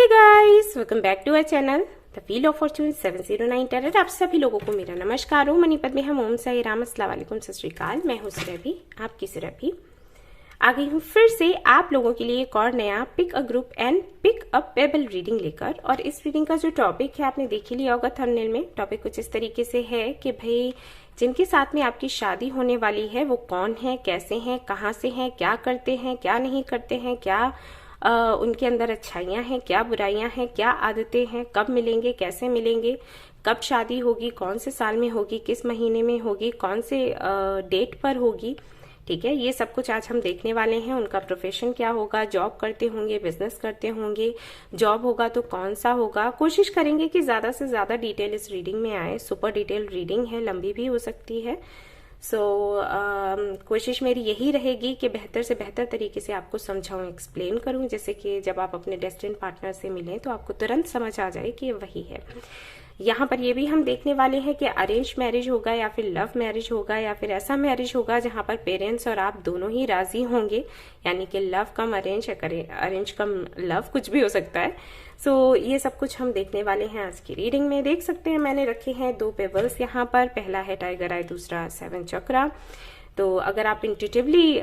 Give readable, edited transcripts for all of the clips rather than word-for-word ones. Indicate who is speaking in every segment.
Speaker 1: Hey guys, welcome back to our channel the wheel of fortune 709 tarot. आप सभी लोगों को मेरा नमस्कार हो। मनी पद्मे हम ओम साई राम, अस्सलाम वालेकुम, सत श्री अकाल। मैं हूं सुरभि, आपकी सुरभि आ गई हूं फिर से आप लोगों के लिए एक और नया pick a group and pick a pebble reading लेकर। और इस रीडिंग का जो टॉपिक है आपने देख ही लिया होगा थंबनेल में। टॉपिक कुछ इस तरीके से है कि भाई जिनके साथ में आपकी शादी होने वाली है वो कौन है, कैसे हैं, कहाँ से हैं, क्या करते हैं, क्या नहीं करते हैं, क्या उनके अंदर अच्छाइयाँ हैं, क्या बुराइयां हैं, क्या आदतें हैं, कब मिलेंगे, कैसे मिलेंगे, कब शादी होगी, कौन से साल में होगी, किस महीने में होगी, कौन से डेट पर होगी। ठीक है, ये सब कुछ आज हम देखने वाले हैं। उनका प्रोफेशन क्या होगा, जॉब करते होंगे, बिजनेस करते होंगे, जॉब होगा तो कौन सा होगा। कोशिश करेंगे कि ज्यादा से ज्यादा डिटेल इस रीडिंग में आए। सुपर डिटेल रीडिंग है, लंबी भी हो सकती है। कोशिश मेरी यही रहेगी कि बेहतर से बेहतर तरीके से आपको समझाऊं, एक्सप्लेन करूं, जैसे कि जब आप अपने डेस्टिन्ड पार्टनर से मिलें तो आपको तुरंत समझ आ जाए कि वही है। यहाँ पर ये भी हम देखने वाले हैं कि अरेंज मैरिज होगा या फिर लव मैरिज होगा या फिर ऐसा मैरिज होगा जहाँ पर पेरेंट्स और आप दोनों ही राजी होंगे, यानी कि लव कम अरेंज, अरेंज कम लव, कुछ भी हो सकता है। ये सब कुछ हम देखने वाले हैं आज की रीडिंग में। देख सकते हैं मैंने रखे हैं 2 पेबल्स यहाँ पर। पहला है टाइगर आई, दूसरा 7 चक्रा। तो अगर आप इंट्यूटिवली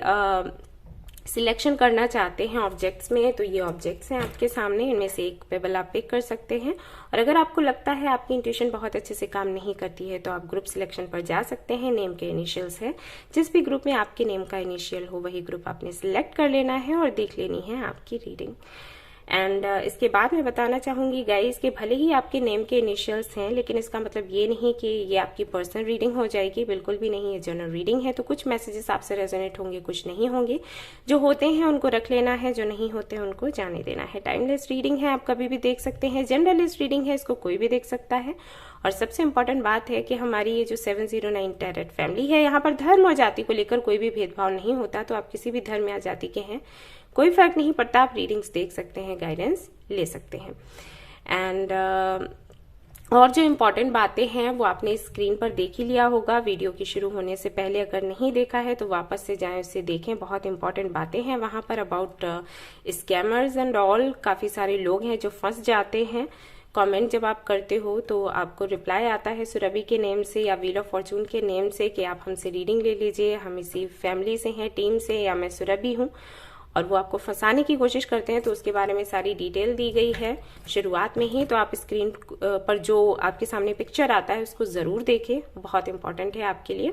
Speaker 1: सिलेक्शन करना चाहते हैं ऑब्जेक्ट्स में तो ये ऑब्जेक्ट्स हैं आपके सामने, इनमें से एक पेबल आप पिक कर सकते हैं। और अगर आपको लगता है आपकी इंट्यूशन बहुत अच्छे से काम नहीं करती है तो आप ग्रुप सिलेक्शन पर जा सकते हैं। नेम के इनिशियल्स है, जिस भी ग्रुप में आपके नेम का इनिशियल हो वही ग्रुप आपने सिलेक्ट कर लेना है और देख लेनी है आपकी रीडिंग। एंड इसके बाद मैं बताना चाहूंगी गाइस कि भले ही आपके नेम के इनिशियल्स हैं लेकिन इसका मतलब ये नहीं कि ये आपकी पर्सनल रीडिंग हो जाएगी, बिल्कुल भी नहीं। ये जनरल रीडिंग है तो कुछ मैसेजेस आपसे रेजोनेट होंगे, कुछ नहीं होंगे। जो होते हैं उनको रख लेना है, जो नहीं होते हैं उनको जाने देना है। टाइमलेस रीडिंग है, आप कभी भी देख सकते हैं। जनरलिस्ट रीडिंग है, इसको कोई भी देख सकता है। और सबसे इंपॉर्टेंट बात है कि हमारी ये जो 709 टैरोट फैमिली है, यहाँ पर धर्म और जाति को लेकर कोई भी भेदभाव नहीं होता। तो आप किसी भी धर्म या जाति के हैं, कोई फर्क नहीं पड़ता, आप रीडिंग्स देख सकते हैं, गाइडेंस ले सकते हैं। एंड और जो इम्पोर्टेंट बातें हैं वो आपने स्क्रीन पर देख ही लिया होगा वीडियो की शुरू होने से पहले। अगर नहीं देखा है तो वापस से जाएं, उससे देखें। बहुत इंपॉर्टेंट बातें हैं वहां पर अबाउट स्कैमर्स एंड ऑल। काफी सारे लोग हैं जो फंस जाते हैं। कमेंट जब आप करते हो तो आपको रिप्लाई आता है सुरभि के नेम से या व्हील ऑफ फॉर्चून के नेम से कि आप हमसे रीडिंग ले लीजिए, हम इसी फैमिली से हैं, टीम से, या मैं सुरभि हूँ। और वो आपको फंसाने की कोशिश करते हैं तो उसके बारे में सारी डिटेल दी गई है शुरुआत में ही। तो आप स्क्रीन पर जो आपके सामने पिक्चर आता है उसको जरूर देखें, बहुत इंपॉर्टेंट है आपके लिए।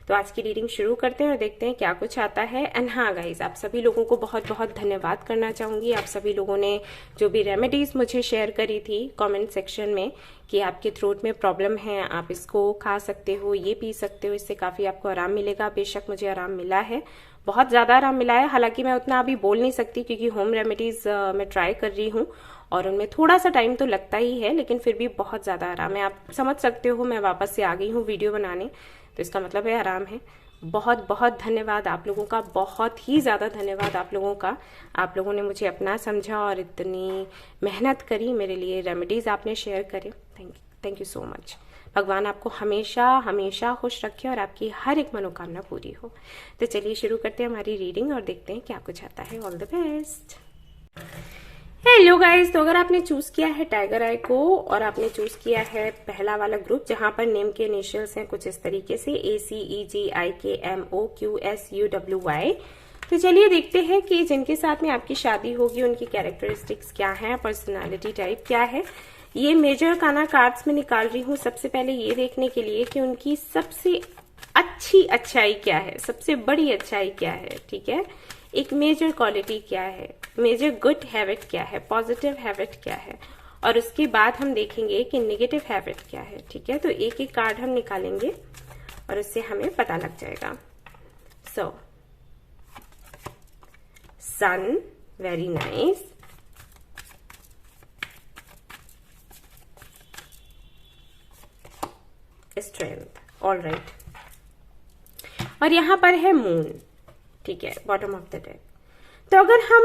Speaker 1: तो आज की रीडिंग शुरू करते हैं और देखते हैं क्या कुछ आता है। एंड हाँ गाइज, आप सभी लोगों को बहुत बहुत धन्यवाद करना चाहूंगी। आप सभी लोगों ने जो भी रेमेडीज मुझे शेयर करी थी कमेंट सेक्शन में कि आपके थ्रोट में प्रॉब्लम है, आप इसको खा सकते हो, ये पी सकते हो, इससे काफी आपको आराम मिलेगा। बेशक मुझे आराम मिला है, बहुत ज्यादा आराम मिला है। हालांकि मैं उतना अभी बोल नहीं सकती क्योंकि होम रेमेडीज मैं ट्राई कर रही हूँ और उनमें थोड़ा सा टाइम तो लगता ही है, लेकिन फिर भी बहुत ज्यादा आराम है। आप समझ सकते हो मैं वापस से आ गई हूँ वीडियो बनाने, तो इसका मतलब है आराम है। बहुत बहुत धन्यवाद आप लोगों का, बहुत ही ज्यादा धन्यवाद आप लोगों का। आप लोगों ने मुझे अपना समझा और इतनी मेहनत करी मेरे लिए, रेमेडीज आपने शेयर करे। Thank you so much. भगवान आपको हमेशा हमेशा खुश रखे और आपकी हर एक मनोकामना पूरी हो। तो चलिए शुरू करते हैं हमारी रीडिंग और देखते हैं क्या कुछ आता है। All the best. Hello guys, तो अगर आपने चूज किया है टाइगर आई को और आपने चूज किया है पहला वाला ग्रुप जहां पर नेम के इनिशियल्स हैं कुछ इस तरीके से ACEGIKMOQSUWY, तो चलिए देखते हैं कि जिनके साथ में आपकी शादी होगी उनकी कैरेक्टरिस्टिक्स क्या है, पर्सनालिटी टाइप क्या है। ये मेजर काना कार्ड्स में निकाल रही हूँ सबसे पहले ये देखने के लिए कि उनकी सबसे अच्छी अच्छाई क्या है, सबसे बड़ी अच्छाई क्या है। ठीक है, एक मेजर क्वालिटी क्या है, मेजर गुड हैबिट क्या है, पॉजिटिव हैबिट क्या है, और उसके बाद हम देखेंगे कि नेगेटिव हैबिट क्या है। ठीक है, तो एक एक कार्ड हम निकालेंगे और उससे हमें पता लग जाएगा। Sun, very nice. Strength, all right. और यहां पर है मून। ठीक है, बॉटम ऑफ द डेक। तो अगर हम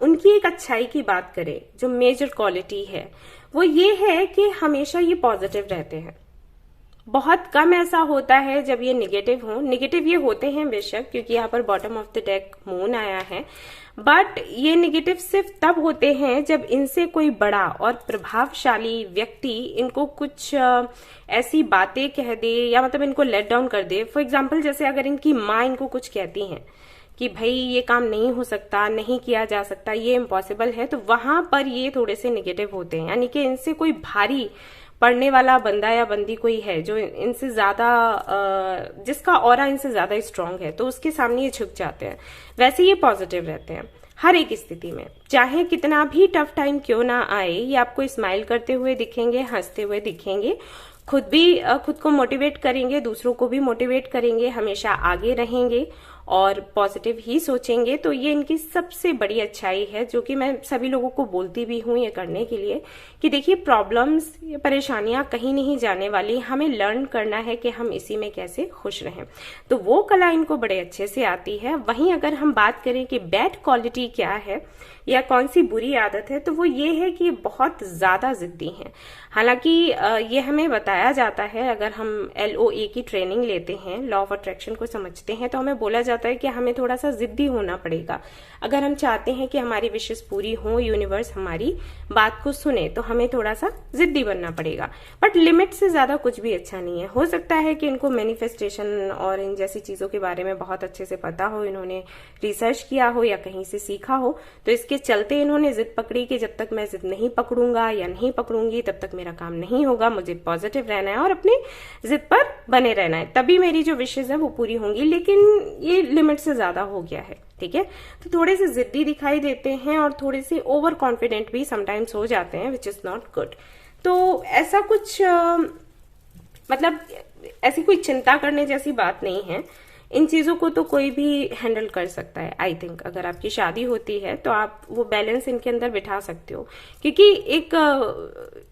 Speaker 1: उनकी एक अच्छाई की बात करें, जो मेजर क्वालिटी है वो ये है कि हमेशा ये पॉजिटिव रहते हैं, बहुत कम ऐसा होता है जब ये निगेटिव हो। निगेटिव ये होते हैं बेशक, क्योंकि यहाँ पर bottom of the deck moon आया है, बट ये निगेटिव सिर्फ तब होते हैं जब इनसे कोई बड़ा और प्रभावशाली व्यक्ति इनको कुछ ऐसी बातें कह दे, या मतलब इनको लेट डाउन कर दे। फॉर एग्जाम्पल, जैसे अगर इनकी माँ इनको कुछ कहती हैं कि भाई ये काम नहीं हो सकता, नहीं किया जा सकता, ये इम्पॉसिबल है, तो वहां पर ये थोड़े से निगेटिव होते हैं। यानी कि इनसे कोई भारी पढ़ने वाला बंदा या बंदी कोई है जो इनसे ज्यादा जिसका ऑरा इनसे ज्यादा स्ट्रांग है, तो उसके सामने ये झुक जाते हैं। वैसे ये पॉजिटिव रहते हैं हर एक स्थिति में, चाहे कितना भी टफ टाइम क्यों ना आए, ये आपको स्माइल करते हुए दिखेंगे, हंसते हुए दिखेंगे, खुद को मोटिवेट करेंगे, दूसरों को भी मोटिवेट करेंगे, हमेशा आगे रहेंगे और पॉजिटिव ही सोचेंगे। तो ये इनकी सबसे बड़ी अच्छाई है, जो कि मैं सभी लोगों को बोलती भी हूं ये करने के लिए, कि देखिए प्रॉब्लम्स, ये परेशानियां कहीं नहीं जाने वाली, हमें लर्न करना है कि हम इसी में कैसे खुश रहें। तो वो कला इनको बड़े अच्छे से आती है। वहीं अगर हम बात करें कि बैड क्वालिटी क्या है या कौन सी बुरी आदत है, तो वो ये है कि बहुत ज्यादा जिद्दी हैं। हालांकि ये हमें बताया जाता है, अगर हम LOA की ट्रेनिंग लेते हैं, लॉ ऑफ अट्रैक्शन को समझते हैं, तो हमें बोला जाता है कि हमें थोड़ा सा जिद्दी होना पड़ेगा। अगर हम चाहते हैं कि हमारी विशेष पूरी हो, यूनिवर्स हमारी बात को सुने, तो हमें थोड़ा सा जिद्दी बनना पड़ेगा। बट लिमिट से ज्यादा कुछ भी अच्छा नहीं है। हो सकता है कि इनको मैनिफेस्टेशन और इन जैसी चीजों के बारे में बहुत अच्छे से पता हो, इन्होंने रिसर्च किया हो या कहीं से सीखा हो, तो इसके चलते इन्होंने जिद पकड़ी कि जब तक मैं जिद नहीं पकड़ूंगा या नहीं पकड़ूंगी तब तक मेरा काम नहीं होगा, मुझे पॉजिटिव रहना है और अपनी जिद पर बने रहना है, तभी मेरी जो विशेष है वो पूरी होंगी। लेकिन ये लिमिट से ज्यादा हो गया है, ठीक है। तो थोड़े से जिद्दी दिखाई देते हैं और थोड़े से ओवर कॉन्फिडेंट भी समटाइम्स हो जाते हैं, विच इज नॉट गुड। तो ऐसा कुछ मतलब ऐसी कोई चिंता करने जैसी बात नहीं है। इन चीजों को तो कोई भी हैंडल कर सकता है। आई थिंक अगर आपकी शादी होती है तो आप वो बैलेंस इनके अंदर बिठा सकते हो, क्योंकि एक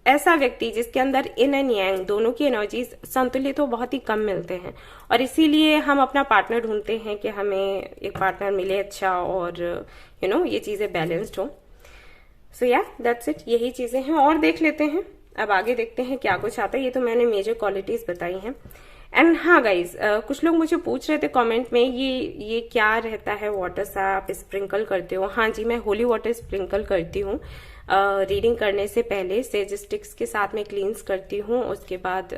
Speaker 1: ऐसा व्यक्ति जिसके अंदर इन एंड यांग दोनों की एनर्जीज संतुलित हो बहुत ही कम मिलते हैं, और इसीलिए हम अपना पार्टनर ढूंढते हैं कि हमें एक पार्टनर मिले अच्छा और ये चीजें बैलेंस्ड हो। सो या दैट्स इट, यही चीजें हैं। और देख लेते हैं, अब आगे देखते हैं क्या कुछ आता है। ये तो मैंने मेजर क्वालिटीज बताई हैं। एंड हाँ गाइज, कुछ लोग मुझे पूछ रहे थे कमेंट में, ये क्या रहता है वाटर सा आप स्प्रिंकल करते हो। हाँ जी, मैं होली वाटर स्प्रिंकल करती हूँ रीडिंग करने से पहले, सेज स्टिक्स के साथ में क्लींस करती हूँ, उसके बाद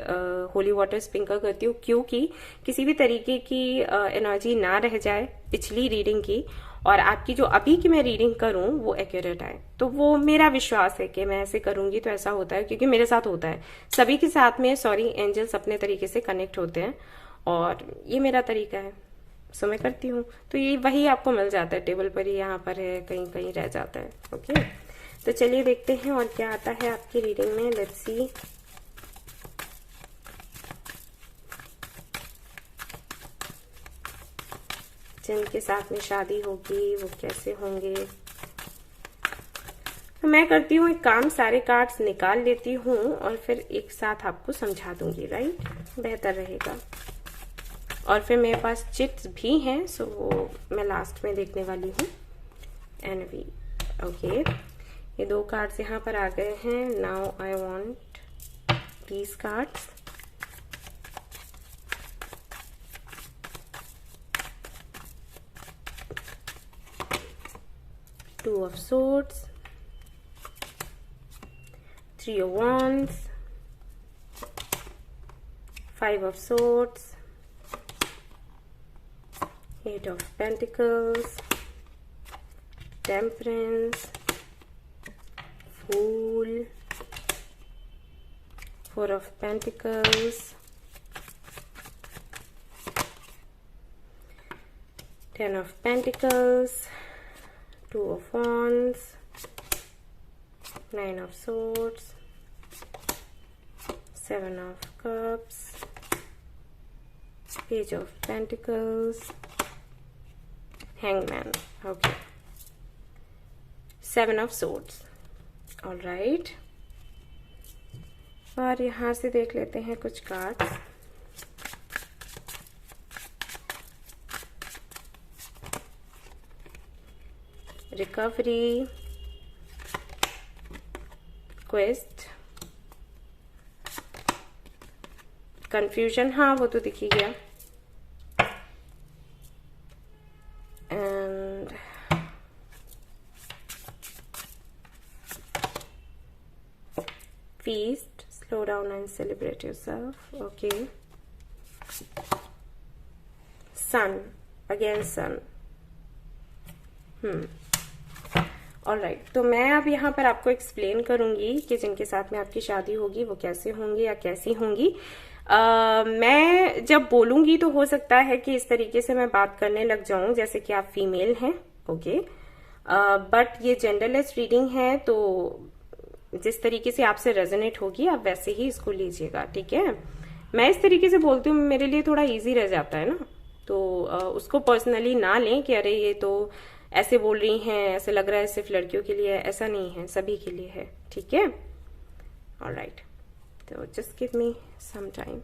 Speaker 1: होली वाटर स्प्रिंकल करती हूँ, क्योंकि किसी भी तरीके की एनर्जी ना रह जाए पिछली रीडिंग की, और आपकी जो अभी की मैं रीडिंग करूं वो एक्यूरेट आए। तो वो मेरा विश्वास है कि मैं ऐसे करूंगी तो ऐसा होता है, क्योंकि मेरे साथ होता है, सभी के साथ में सॉरी एंजल्स अपने तरीके से कनेक्ट होते हैं, और ये मेरा तरीका है, सो मैं करती हूँ। तो ये वही आपको मिल जाता है, टेबल पर ही, यहाँ पर है, कहीं कहीं रह जाता है। ओके, तो चलिए देखते हैं और क्या आता है आपकी रीडिंग में। Let's see. जिनके साथ में शादी होगी वो कैसे होंगे। तो मैं करती हूँ एक काम, सारे कार्ड्स निकाल लेती हूँ और फिर एक साथ आपको समझा दूंगी, राइट, बेहतर रहेगा। और फिर मेरे पास चिट्स भी हैं, सो वो मैं लास्ट में देखने वाली हूँ। एनवी, ओके, ये 2 कार्ड्स यहाँ पर आ गए हैं। Now I want these cards. Two of Swords, 3 of Wands, 5 of Swords, 8 of Pentacles, Temperance, Fool, 4 of Pentacles, 10 of Pentacles, 2 of Wands, 9 of Swords, 7 of Cups, Page of Pentacles, Hangman. Okay, 7 of Swords. All right. और यहाँ से देख लेते हैं कुछ cards. Recovery, quest, confusion, हाँ वो तो दिख ही गया। And feast, slow down and celebrate yourself. Okay. Sun, again sun. Alright, तो मैं अब यहाँ पर आपको एक्सप्लेन करूंगी कि जिनके साथ में आपकी शादी होगी वो कैसे होंगे या कैसी होंगी। मैं जब बोलूंगी तो हो सकता है कि इस तरीके से मैं बात करने लग जाऊं जैसे कि आप फीमेल हैं, ओके। बट ये जेंडरलेस रीडिंग है, तो जिस तरीके से आपसे रेजोनेट होगी आप वैसे ही इसको लीजिएगा, ठीक है। मैं इस तरीके से बोलती हूँ, मेरे लिए थोड़ा इजी रह जाता है ना, तो उसको पर्सनली ना लें कि अरे ये तो ऐसे बोल रही हैं, ऐसे लग रहा है सिर्फ लड़कियों के लिए, ऐसा नहीं है, सभी के लिए है, ठीक है। ऑलराइट, तो just give me some time.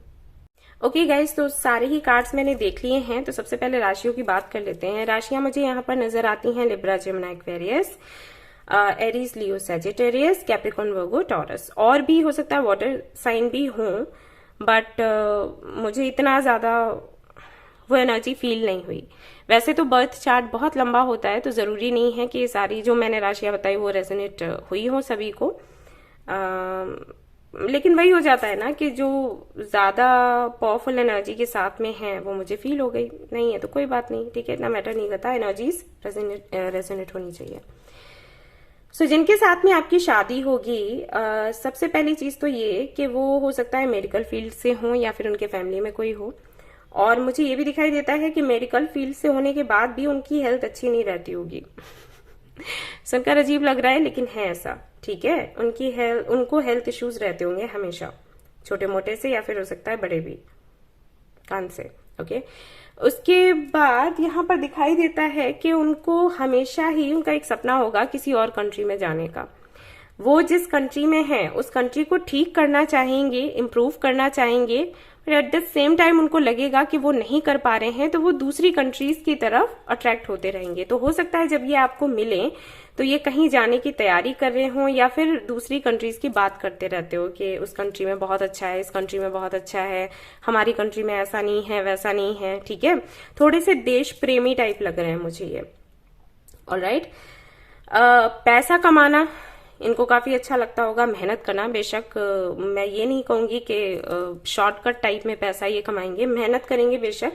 Speaker 1: Okay guys, तो सारे ही कार्ड्स मैंने देख लिए हैं, तो सबसे पहले राशियों की बात कर लेते हैं। राशियां मुझे यहाँ पर नजर आती हैं लिब्रा, जेमिनी, एक्वेरियस, एरीज, लियो, सैजिटेरियस, कैप्रिकॉर्न, वर्गो, टॉरस। और भी हो सकता है वाटर साइन भी हों, बट मुझे इतना ज्यादा वो एनर्जी फील नहीं हुई। वैसे तो बर्थ चार्ट बहुत लंबा होता है, तो जरूरी नहीं है कि सारी जो मैंने राशियां बताई वो रेजोनेट हुई हो सभी को, लेकिन वही हो जाता है ना कि जो ज्यादा पावरफुल एनर्जी के साथ में है वो मुझे फील हो गई, नहीं है तो कोई बात नहीं, ठीक है, इतना मैटर नहीं करता, एनर्जीज रेजोनेट होनी चाहिए। सो जिनके साथ में आपकी शादी होगी, सबसे पहली चीज तो ये कि वो हो सकता है मेडिकल फील्ड से हो या फिर उनके फैमिली में कोई हो। और मुझे ये भी दिखाई देता है कि मेडिकल फील्ड से होने के बाद भी उनकी हेल्थ अच्छी नहीं रहती होगी। सुनकर अजीब लग रहा है लेकिन है ऐसा, ठीक है। उनको हेल्थ इश्यूज रहते होंगे हमेशा, छोटे मोटे से या फिर हो सकता है बड़े भी, कान से, ओके। उसके बाद यहाँ पर दिखाई देता है कि उनको हमेशा ही उनका एक सपना होगा किसी और कंट्री में जाने का। वो जिस कंट्री में है उस कंट्री को ठीक करना चाहेंगे, इम्प्रूव करना चाहेंगे, पर एट द सेम टाइम उनको लगेगा कि वो नहीं कर पा रहे हैं, तो वो दूसरी कंट्रीज की तरफ अट्रैक्ट होते रहेंगे। तो हो सकता है जब ये आपको मिले तो ये कहीं जाने की तैयारी कर रहे हो या फिर दूसरी कंट्रीज की बात करते रहते हो कि उस कंट्री में बहुत अच्छा है, इस कंट्री में बहुत अच्छा है, हमारी कंट्री में ऐसा नहीं है, वैसा नहीं है, ठीक है। थोड़े से देश प्रेमी टाइप लग रहे हैं मुझे ये। ऑलराइट, पैसा कमाना इनको काफी अच्छा लगता होगा, मेहनत करना। बेशक मैं ये नहीं कहूंगी कि शॉर्टकट टाइप में पैसा ये कमाएंगे, मेहनत करेंगे बेशक।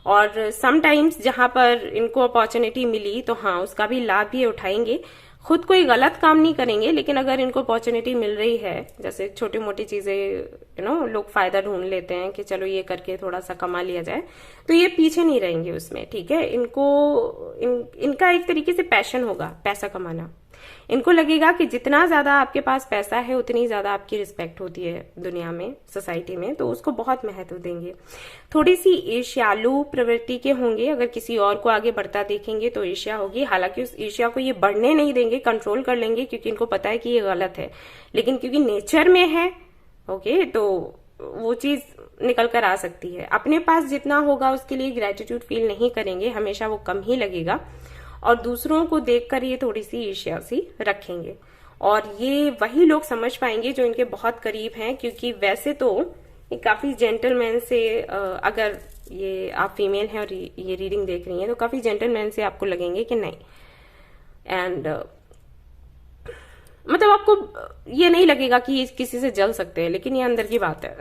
Speaker 1: और समटाइम्स जहां पर इनको अपॉर्चुनिटी मिली तो हाँ उसका भी लाभ ये उठाएंगे। खुद कोई गलत काम नहीं करेंगे, लेकिन अगर इनको अपॉर्चुनिटी मिल रही है, जैसे छोटी मोटी चीजें लोग फायदा ढूंढ लेते हैं कि चलो ये करके थोड़ा सा कमा लिया जाए, तो ये पीछे नहीं रहेंगे उसमें, ठीक है। इनका एक तरीके से पैशन होगा पैसा कमाना। इनको लगेगा कि जितना ज्यादा आपके पास पैसा है उतनी ज्यादा आपकी रिस्पेक्ट होती है दुनिया में, सोसाइटी में, तो उसको बहुत महत्व देंगे। थोड़ी सी ईर्ष्यालु प्रवृत्ति के होंगे, अगर किसी और को आगे बढ़ता देखेंगे तो ईर्ष्या होगी। हालांकि उस ईर्ष्या को ये बढ़ने नहीं देंगे, कंट्रोल कर लेंगे, क्योंकि इनको पता है कि ये गलत है, लेकिन क्योंकि नेचर में है, ओके, तो वो चीज निकल कर आ सकती है। अपने पास जितना होगा उसके लिए ग्रेटिट्यूड फील नहीं करेंगे, हमेशा वो कम ही लगेगा, और दूसरों को देखकर ये थोड़ी सी ईर्ष्या सी रखेंगे। और ये वही लोग समझ पाएंगे जो इनके बहुत करीब हैं, क्योंकि वैसे तो ये काफी जेंटलमैन से, अगर ये आप फीमेल हैं और ये रीडिंग देख रही हैं तो काफी जेंटलमैन से आपको लगेंगे कि नहीं, एंड मतलब आपको ये नहीं लगेगा कि ये किसी से जल सकते हैं, लेकिन ये अंदर की बात है।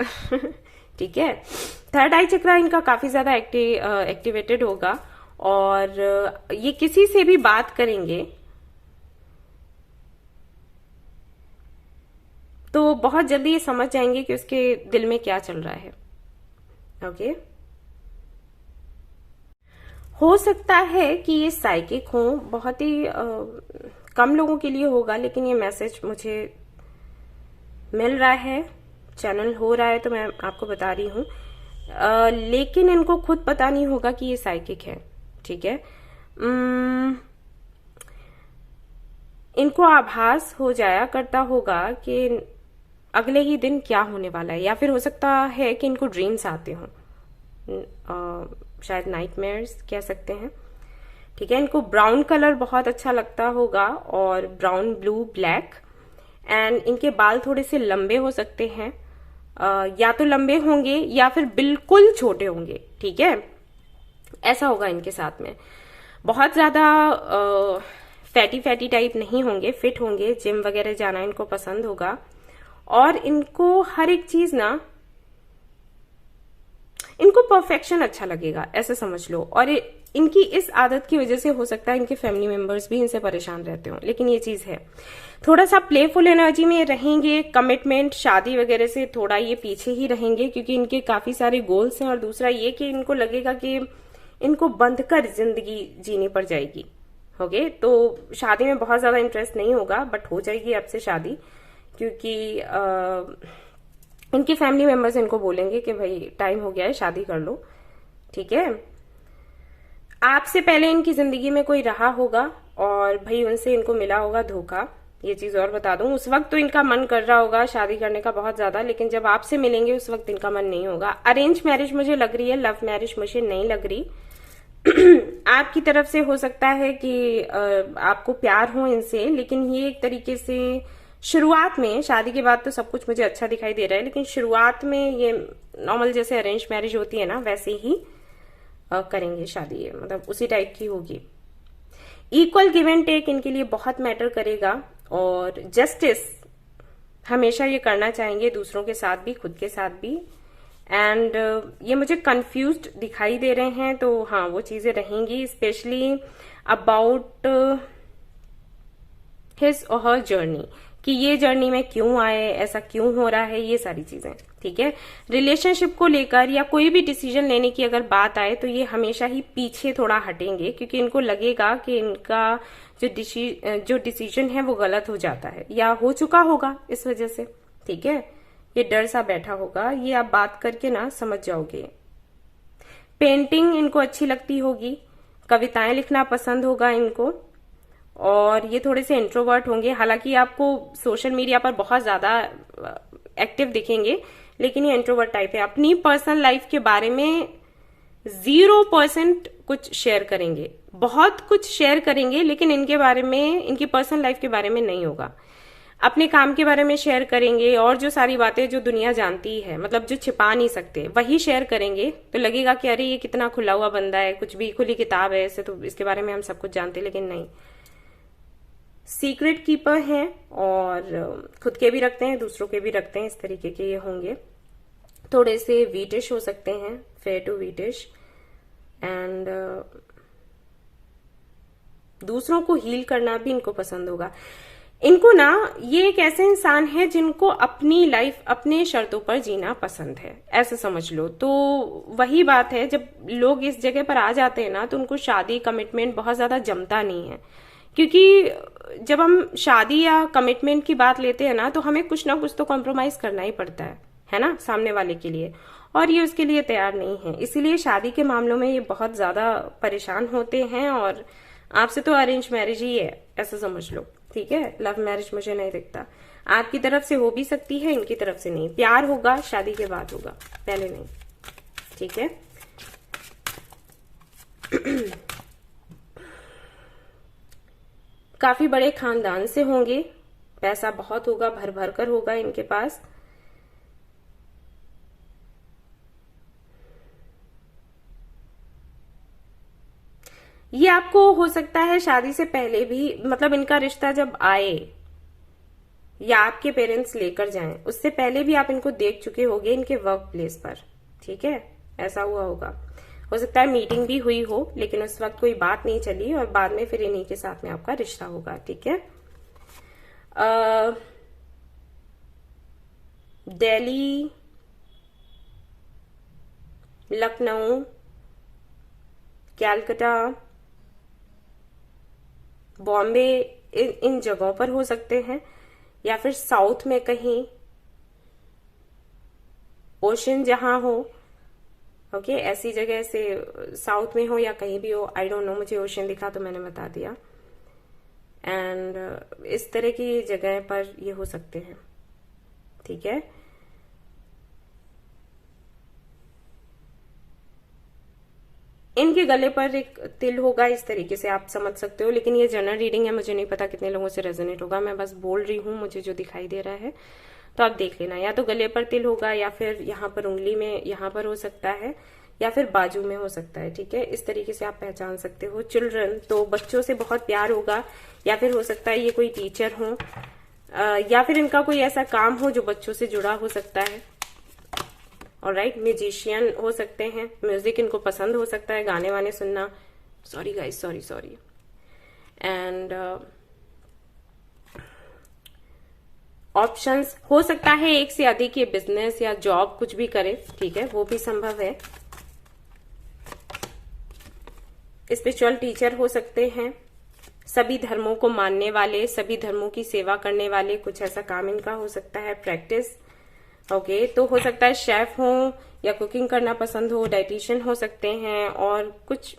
Speaker 1: ठीक है। थर्ड आई चक्रा इनका काफी ज्यादा एक्टिवेटेड होगा, और ये किसी से भी बात करेंगे तो बहुत जल्दी ये समझ जाएंगे कि उसके दिल में क्या चल रहा है, ओके। हो सकता है कि ये साइकिक हो, बहुत ही कम लोगों के लिए होगा, लेकिन ये मैसेज मुझे मिल रहा है, चैनल हो रहा है, तो मैं आपको बता रही हूं। लेकिन इनको खुद पता नहीं होगा कि ये साइकिक है, ठीक है। इनको आभास हो जाया करता होगा कि अगले ही दिन क्या होने वाला है, या फिर हो सकता है कि इनको ड्रीम्स आते हों, शायद नाइटमेयर्स कह सकते हैं, ठीक है। इनको ब्राउन कलर बहुत अच्छा लगता होगा, और ब्राउन, ब्लू, ब्लैक, एंड इनके बाल थोड़े से लंबे हो सकते हैं, या तो लंबे होंगे या फिर बिल्कुल छोटे होंगे, ठीक है। ऐसा होगा इनके साथ में। बहुत ज्यादा फैटी फैटी टाइप नहीं होंगे, फिट होंगे, जिम वगैरह जाना इनको पसंद होगा, और इनको हर एक चीज ना, इनको परफेक्शन अच्छा लगेगा, ऐसे समझ लो। और इनकी इस आदत की वजह से हो सकता है इनके फैमिली मेंबर्स भी इनसे परेशान रहते हो, लेकिन ये चीज है। थोड़ा सा प्लेफुल एनर्जी में रहेंगे, कमिटमेंट शादी वगैरह से थोड़ा ये पीछे ही रहेंगे, क्योंकि इनके काफी सारे गोल्स हैं। और दूसरा ये कि इनको लगेगा कि इनको बंध कर जिंदगी जीनी पड़ जाएगी, ओके। तो शादी में बहुत ज्यादा इंटरेस्ट नहीं होगा, बट हो जाएगी आपसे शादी, क्योंकि इनके फैमिली मेंबर्स इनको बोलेंगे कि भाई टाइम हो गया है, शादी कर लो, ठीक है। आपसे पहले इनकी जिंदगी में कोई रहा होगा और भाई उनसे इनको मिला होगा धोखा, ये चीज और बता दूं। उस वक्त तो इनका मन कर रहा होगा शादी करने का बहुत ज्यादा, लेकिन जब आपसे मिलेंगे उस वक्त इनका मन नहीं होगा। अरेंज मैरिज मुझे लग रही है, लव मैरिज मुझे नहीं लग रही। आपकी तरफ से हो सकता है कि आपको प्यार हो इनसे, लेकिन ये एक तरीके से शुरुआत में, शादी के बाद तो सब कुछ मुझे अच्छा दिखाई दे रहा है, लेकिन शुरुआत में ये नॉर्मल जैसे अरेंज मैरिज होती है ना, वैसे ही करेंगे शादी, ये मतलब उसी टाइप की होगी। इक्वल गिव एंड टेक इनके लिए बहुत मैटर करेगा, और जस्टिस हमेशा ये करना चाहेंगे, दूसरों के साथ भी, खुद के साथ भी। एंड ये मुझे कंफ्यूज्ड दिखाई दे रहे हैं, तो हाँ वो चीजें रहेंगी, स्पेशली अबाउट हिज और हर जर्नी, कि ये जर्नी में क्यों आए, ऐसा क्यों हो रहा है, ये सारी चीजें, ठीक है। रिलेशनशिप को लेकर या कोई भी डिसीजन लेने की अगर बात आए तो ये हमेशा ही पीछे थोड़ा हटेंगे, क्योंकि इनको लगेगा कि इनका जो डिसीजन है वो गलत हो जाता है या हो चुका होगा इस वजह से, ठीक है। ये डर सा बैठा होगा, ये आप बात करके ना समझ जाओगे। पेंटिंग इनको अच्छी लगती होगी, कविताएं लिखना पसंद होगा इनको, और ये थोड़े से इंट्रोवर्ट होंगे। हालांकि आपको सोशल मीडिया पर बहुत ज्यादा एक्टिव दिखेंगे, लेकिन ये इंट्रोवर्ट टाइप है। अपनी पर्सनल लाइफ के बारे में 0% कुछ शेयर करेंगे, बहुत कुछ शेयर करेंगे, लेकिन इनके बारे में, इनकी पर्सनल लाइफ के बारे में नहीं होगा। अपने काम के बारे में शेयर करेंगे, और जो सारी बातें जो दुनिया जानती है, मतलब जो छिपा नहीं सकते, वही शेयर करेंगे। तो लगेगा कि अरे ये कितना खुला हुआ बंदा है, कुछ भी खुली किताब है, ऐसे तो इसके बारे में हम सब कुछ जानते, लेकिन नहीं। सीक्रेट कीपर हैं, और खुद के भी रखते हैं, दूसरों के भी रखते हैं, इस तरीके के ये होंगे। थोड़े से वीटिश हो सकते हैं, फेयर टू वीटिश, एंड दूसरों को हील करना भी इनको पसंद होगा। इनको ना, ये एक ऐसे इंसान है जिनको अपनी लाइफ अपने शर्तों पर जीना पसंद है, ऐसे समझ लो। तो वही बात है, जब लोग इस जगह पर आ जाते हैं ना, तो उनको शादी कमिटमेंट बहुत ज्यादा जमता नहीं है, क्योंकि जब हम शादी या कमिटमेंट की बात लेते हैं ना, तो हमें कुछ ना कुछ तो कॉम्प्रोमाइज करना ही पड़ता है ना, सामने वाले के लिए, और ये उसके लिए तैयार नहीं है। इसीलिए शादी के मामलों में ये बहुत ज्यादा परेशान होते हैं, और आपसे तो अरेंज मैरिज ही है, ऐसा समझ लो, ठीक है। लव मैरिज मुझे नहीं दिखता। आपकी तरफ से हो भी सकती है, इनकी तरफ से नहीं। प्यार होगा शादी के बाद होगा, पहले नहीं, ठीक है। काफी बड़े खानदान से होंगे, पैसा बहुत होगा, भर भर कर होगा इनके पास। ये आपको हो सकता है शादी से पहले भी, मतलब इनका रिश्ता जब आए या आपके पेरेंट्स लेकर जाएं, उससे पहले भी आप इनको देख चुके होंगे इनके वर्क प्लेस पर, ठीक है। ऐसा हुआ होगा, हो सकता है मीटिंग भी हुई हो, लेकिन उस वक्त कोई बात नहीं चली, और बाद में फिर इन्हीं के साथ में आपका रिश्ता होगा, ठीक है। दिल्ली, लखनऊ, कैलकाटा, बॉम्बे, इन जगहों पर हो सकते हैं, या फिर साउथ में कहीं, ओशन जहां हो, ओके, ऐसी जगह से साउथ में हो या कहीं भी हो, आई डोंट नो, मुझे ओशन दिखा तो मैंने बता दिया। एंड इस तरह की जगह पर ये हो सकते हैं, ठीक है। इनके गले पर एक तिल होगा, इस तरीके से आप समझ सकते हो, लेकिन ये जनरल रीडिंग है, मुझे नहीं पता कितने लोगों से रेजोनेट होगा, मैं बस बोल रही हूं मुझे जो दिखाई दे रहा है। तो आप देख लेना, या तो गले पर तिल होगा या फिर यहाँ पर उंगली में यहाँ पर हो सकता है या फिर बाजू में हो सकता है। ठीक है, इस तरीके से आप पहचान सकते हो। चिल्ड्रन, तो बच्चों से बहुत प्यार होगा, या फिर हो सकता है ये कोई टीचर हो, या फिर इनका कोई ऐसा काम हो जो बच्चों से जुड़ा हो सकता है। ऑलराइट, म्यूजिशियन हो सकते हैं, म्यूजिक इनको पसंद हो सकता है, गाने वाने सुनना। Sorry guys, sorry. And options हो सकता है एक से अधिक ये बिजनेस या जॉब कुछ भी करे। ठीक है, वो भी संभव है। स्पिरिचुअल टीचर हो सकते हैं, सभी धर्मों को मानने वाले, सभी धर्मों की सेवा करने वाले, कुछ ऐसा काम इनका हो सकता है। प्रैक्टिस, ओके, तो हो सकता है शेफ हो या कुकिंग करना पसंद हो, डाइटिशियन हो सकते हैं, और कुछ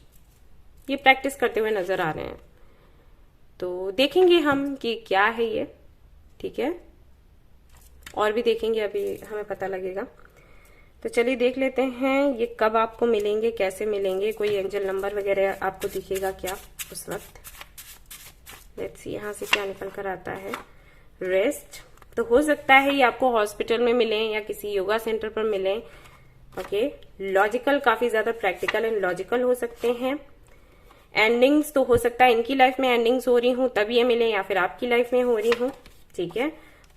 Speaker 1: ये प्रैक्टिस करते हुए नजर आ रहे हैं। तो देखेंगे हम कि क्या है ये। ठीक है, और भी देखेंगे, अभी हमें पता लगेगा। तो चलिए देख लेते हैं ये कब आपको मिलेंगे, कैसे मिलेंगे, कोई एंजल नंबर वगैरह आपको दिखेगा क्या उस वक्त। लेट्स सी यहाँ से क्या निकल कर आता है। रेस्ट, तो हो सकता है ये आपको हॉस्पिटल में मिले या किसी योगा सेंटर पर मिले। ओके, लॉजिकल, काफी ज्यादा प्रैक्टिकल एंड लॉजिकल हो सकते हैं। एंडिंग्स, तो हो सकता है इनकी लाइफ में एंडिंग्स हो रही हूं तब ये मिले, या फिर आपकी लाइफ में हो रही हूं। ठीक है,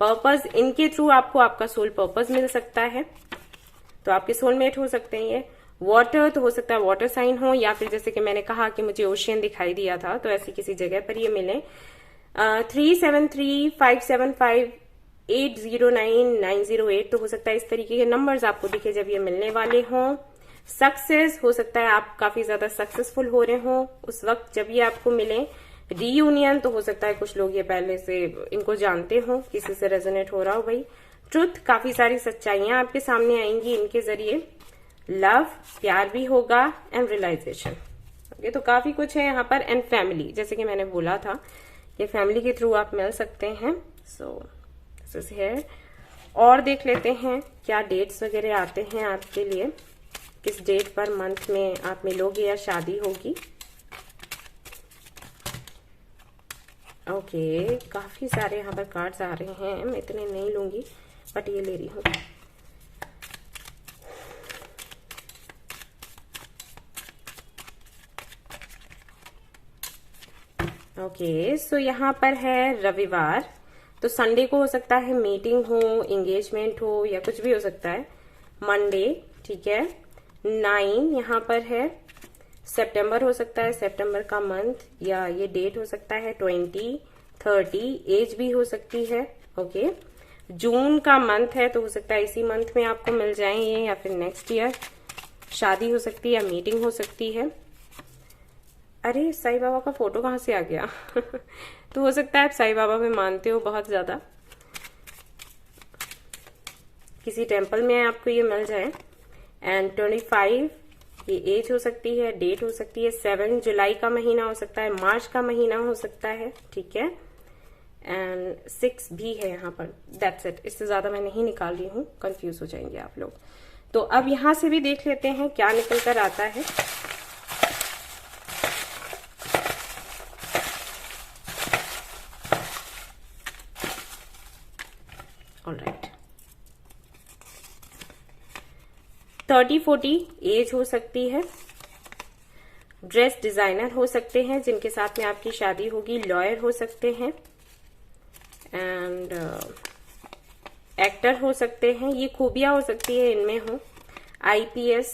Speaker 1: पर्पस, इनके थ्रू आपको आपका सोल पर्पस मिल सकता है, तो आपके सोलमेट हो सकते हैं ये। वाटर, तो हो सकता है वाटर साइन हो, या फिर जैसे कि मैंने कहा कि मुझे ओशियन दिखाई दिया था, तो ऐसी किसी जगह पर ये मिले। 373575809908, तो हो सकता है इस तरीके के नंबर्स आपको दिखे जब ये मिलने वाले हों। सक्सेस, हो सकता है आप काफी ज्यादा सक्सेसफुल हो रहे हो उस वक्त जब ये आपको मिले। रीयूनियन, तो हो सकता है कुछ लोग ये पहले से इनको जानते हो, किसी से रेजोनेट हो रहा हो भाई। ट्रुथ, काफी सारी सच्चाइयां आपके सामने आएंगी इनके जरिए। लव, प्यार भी होगा, एंड रियलाइजेशन। ओके, तो काफी कुछ है यहाँ पर। एंड फैमिली, जैसे कि मैंने बोला था, ये फैमिली के थ्रू आप मिल सकते हैं। So this is here. और देख लेते हैं क्या डेट्स वगैरह आते हैं आपके लिए, किस डेट पर मंथ में आप मिलोगे या शादी होगी। ओके, काफी सारे यहाँ पर कार्ड्स आ रहे हैं, मैं इतने नहीं लूंगी बट ये ले रही हूँ। ओके, सो यहाँ पर है रविवार, तो संडे को हो सकता है मीटिंग हो, एंगेजमेंट हो, या कुछ भी हो सकता है। मंडे, ठीक है। 9 यहाँ पर है। सितंबर हो सकता है, सितंबर का मंथ, या ये डेट हो सकता है 20, 30, एज भी हो सकती है। ओके, जून का मंथ है, तो हो सकता है इसी मंथ में आपको मिल जाए ये, या फिर नेक्स्ट ईयर। शादी हो सकती है या मीटिंग हो सकती है। अरे, साईं बाबा का फोटो कहाँ से आ गया? तो हो सकता है आप साईं बाबा में मानते हो बहुत ज्यादा, किसी टेम्पल में आपको ये मिल जाए। एंड 25 ये एज हो सकती है, डेट हो सकती है 7 जुलाई का महीना हो सकता है, मार्च का महीना हो सकता है। ठीक है, एंड 6 भी है यहाँ पर। दैट्स इट, इससे ज्यादा मैं नहीं निकाल रही हूँ, कंफ्यूज हो जाएंगे आप लोग। तो अब यहाँ से भी देख लेते हैं क्या निकल कर आता है। ऑलराइट, 30-40 एज हो सकती है। ड्रेस डिजाइनर हो सकते हैं जिनके साथ में आपकी शादी होगी। लॉयर हो सकते हैं, एंड एक्टर हो सकते हैं। ये खूबियां हो सकती है इनमें हो। IPS,